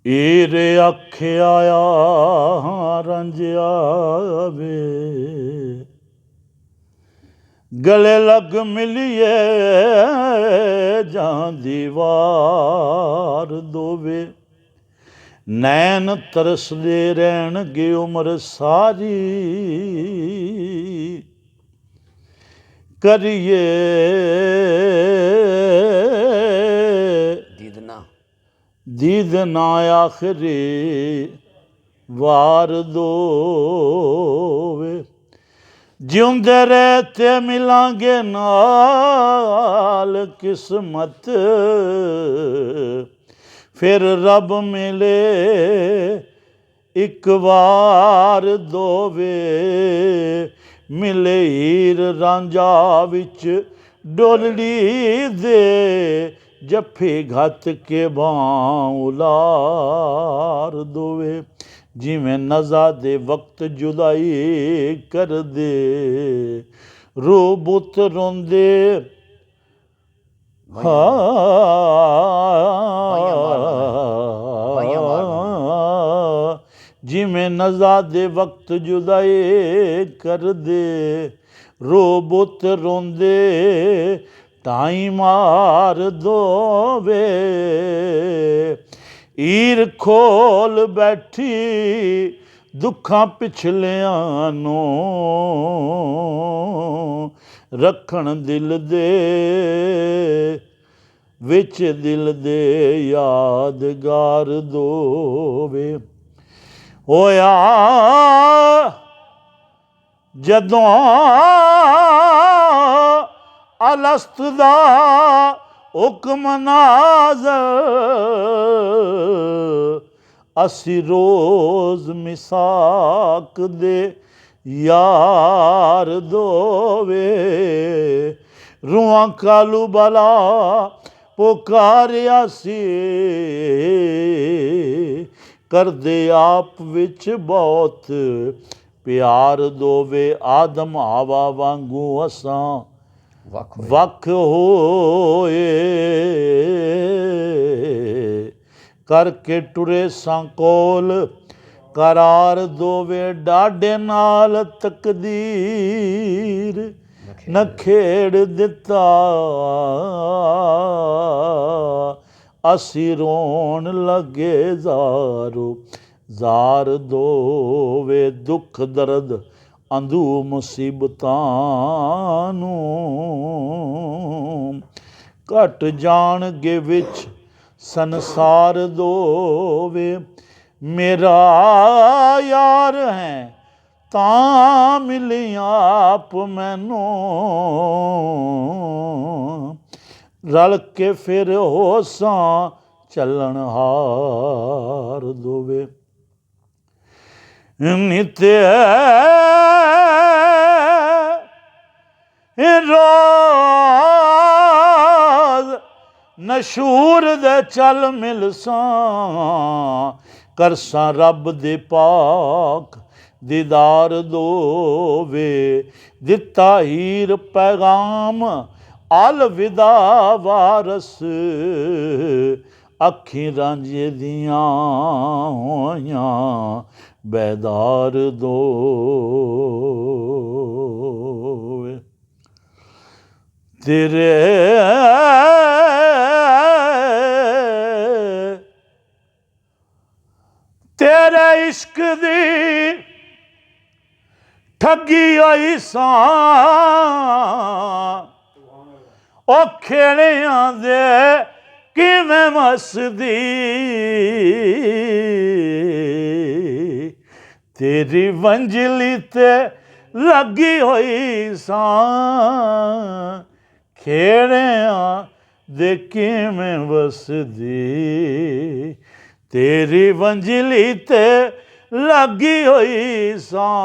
Year ਆਖਿਆ ਰੰਜਿਆ ਵੇ, ਗਲੇ ਲੱਗ ਮਿਲੀਏ ਜਾਂ ਦੀਵਾਰ ਦੋਵੇ। ਨੈਣ ਤਰਸਦੇ ਰਹਿਣਗੇ ਉਮਰ ਸਾਰੀ, ਕਰੀਏ ਦੀਦ ਨਾ ਆਖਰੀ ਵਾਰ ਦੋਵੇ। ਜਿਉਂਦੇ ਰਹਿ ਤੇ ਮਿਲਾਂਗੇ ਨਾਲ ਕਿਸਮਤ, ਫਿਰ ਰੱਬ ਮਿਲੇ ਇੱਕ ਵਾਰ ਦੋਵੇ। ਮਿਲੇ ਹੀਰ ਰਾਂਝਾ ਵਿੱਚ ਡੋਲੜੀ ਦੇ, ਜੱਫੀ ਘੱਤ ਕੇ ਬਾਂਹ ਉਲਾਰ ਦੋਵੇ। ਜਿਵੇਂ ਨਜ਼ਾ ਦੇ ਵਕਤ ਜੁਦਾਈ ਕਰਦੇ, ਰੂਹ ਬੁੱਤ ਰੋਂਦੇ ਜਿਵੇਂ ਨਜ਼ਾ ਦੇ ਵਕਤ ਜੁਦਾਈ ਕਰਦੇ, ਰੂਹ ਬੁੱਤ ਰੋਂਦੇ ਢਾਈ ਮਾਰ ਦੋਵੇ। ਈਰ ਖੋਲ ਬੈਠੀ ਦੁੱਖਾਂ ਪਿਛਲਿਆਂ ਨੂੰ, ਰੱਖਣ ਦਿਲ ਦੇ ਵਿੱਚ ਦਿਲ ਦੇ ਯਾਦਗਾਰ ਦੋਵੇ। ਹੋਇਆ ਜਦੋਂ ਅਲਸਤ ਦਾ ਹੁਕਮ ਨਾਜ਼ਰ, ਅਸੀਂ ਰੋਜ਼ ਮਿਸਾਕ ਦੇ ਯਾਰ ਦੋਵੇ। ਰੂਹਾਂ ਕਾਲੂ ਬਲਾ ਪੁਕਾਰਿਆ ਸੀ, ਕਰਦੇ ਆਪ ਵਿੱਚ ਬਹੁਤ ਪਿਆਰ ਦੋਵੇ। ਆਦਮ ਹਵਾ ਵਾਂਗੂ ਅਸਾਂ ਵੱਖ ਹੋਏ, ਕਰਕੇ ਟੁਰੇ ਸਾਂ ਕੋਲ ਕਰਾਰ ਦੋਵੇ। ਡਾਢੇ ਨਾਲ ਤਕਦੀਰ ਨਖੇੜ ਦਿੱਤਾ, ਅਸੀਂ ਰੋਣ ਲੱਗੇ ਜ਼ਾਰੋ ਜ਼ਾਰ ਦੋਵੇ। ਦੁੱਖ ਦਰਦ ਅੰਧੂ ਮੁਸੀਬਤਾਂ ਨੂੰ, ਘਟ ਜਾਣਗੇ ਵਿੱਚ ਸੰਸਾਰ ਦੋਵੇ। ਮੇਰਾ ਯਾਰ ਹੈ ਤਾਂ ਮਿਲੀ ਆਪ ਮੈਨੂੰ, ਰਲ ਕੇ ਫਿਰ ਹੋਸਾਂ ਚੱਲਣ ਹਾਰ ਦੋਵੇ। ਨਿਤ ਰੋਜ਼ ਨਸ਼ੂਰ ਦੇ ਚੱਲ ਮਿਲਸਾਂ, ਕਰਸਾਂ ਰੱਬ ਦੇ ਪਾਕ ਦੀਦਾਰ ਦੋਵੇ। ਦਿੱਤਾ ਹੀਰ ਪੈਗਾਮ ਅਲਵਿਦਾ ਵਾਰਸ, ਅੱਖੀਂ ਰਾਂਝੇ ਦੀਆਂ ਹੋਈਆਂ ਬੈਦਾਰ ਦੋਵੇ। ਤੇਰੇ ਤੇਰੇ ਇਸ਼ਕ ਦੀ ਠੱਗੀ ਹੋਈ ਸਾਂ, ਉਹ ਖੇੜਿਆਂ ਦੇ ਕਿਵੇਂ ਮਸਦੀ। ਤੇਰੀ ਵੰਜਲੀ ਤੇ ਲੱਗੀ ਹੋਈ ਸਾਂ, ਖੇੜਿਆਂ ਦੇ ਕਿਵੇਂ ਵਸਦੀ। ਤੇਰੀ ਵੰਜਲੀ ਤੇ ਲੱਗੀ ਹੋਈ ਸਾਂ।